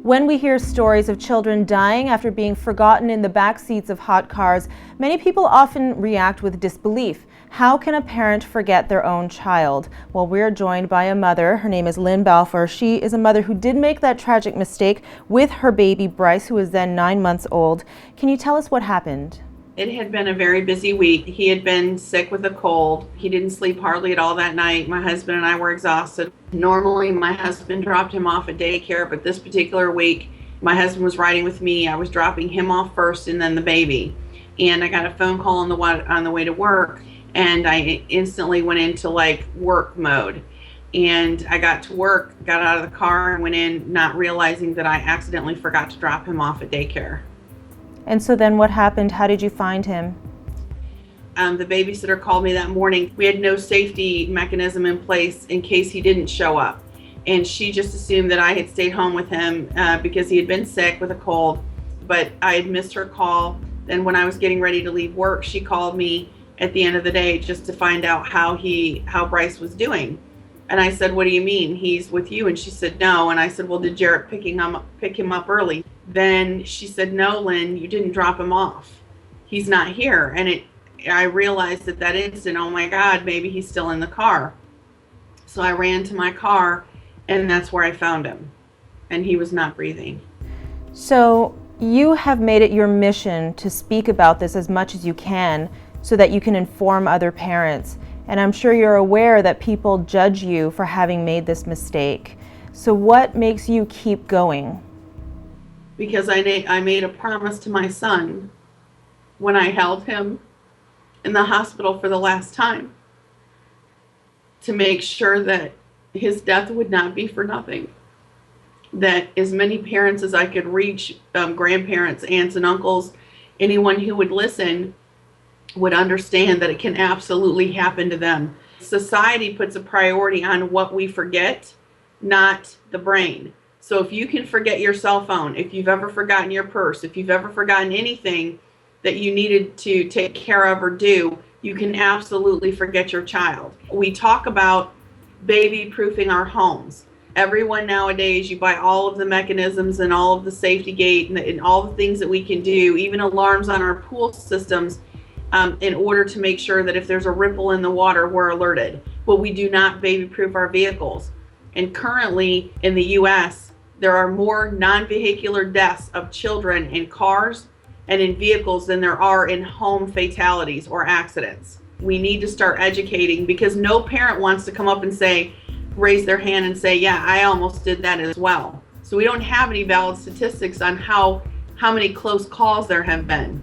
When we hear stories of children dying after being forgotten in the back seats of hot cars, many people often react with disbelief. How can a parent forget their own child? Well, we're joined by a mother. Her name is Lyn Balfour. She is a mother who did make that tragic mistake with her baby Bryce, who was then 9 months old. Can you tell us what happened? It had been a very busy week. He had been sick with a cold. He didn't sleep hardly at all that night. My husband and I were exhausted. Normally, my husband dropped him off at daycare, but this particular week, my husband was riding with me. I was dropping him off first and then the baby. And I got a phone call on the way to work, and I instantly went into work mode. And I got to work, got out of the car, and went in, not realizing that I accidentally forgot to drop him off at daycare. And so then what happened? How did you find him? The babysitter called me that morning. We had no safety mechanism in place in case he didn't show up. And she just assumed that I had stayed home with him because he had been sick with a cold. But I had missed her call. Then when I was getting ready to leave work, she called me at the end of the day just to find out how Bryce was doing. And I said, "What do you mean? He's with you?" And she said, "No." And I said, "Well, did Jarrett pick him up early?" Then she said, "No, Lyn, you didn't drop him off. He's not here." And I realized at that instant, oh my God, maybe he's still in the car. So I ran to my car, and that's where I found him. And he was not breathing. So you have made it your mission to speak about this as much as you can so that you can inform other parents. And I'm sure you're aware that people judge you for having made this mistake. So what makes you keep going? Because I made a promise to my son when I held him in the hospital for the last time to make sure that his death would not be for nothing. That as many parents as I could reach, grandparents, aunts and uncles, anyone who would listen, would understand that it can absolutely happen to them. Society puts a priority on what we forget, not the brain. So if you can forget your cell phone, if you've ever forgotten your purse, if you've ever forgotten anything that you needed to take care of or do, you can absolutely forget your child. We talk about baby-proofing our homes. Everyone nowadays, you buy all of the mechanisms and all of the safety gate and all the things that we can do, even alarms on our pool systems, in order to make sure that if there's a ripple in the water, we're alerted. But we do not baby-proof our vehicles. And currently in the US, there are more non-vehicular deaths of children in cars and in vehicles than there are in home fatalities or accidents. We need to start educating, because no parent wants to come up and raise their hand and say, "Yeah, I almost did that as well." So we don't have any valid statistics on how many close calls there have been.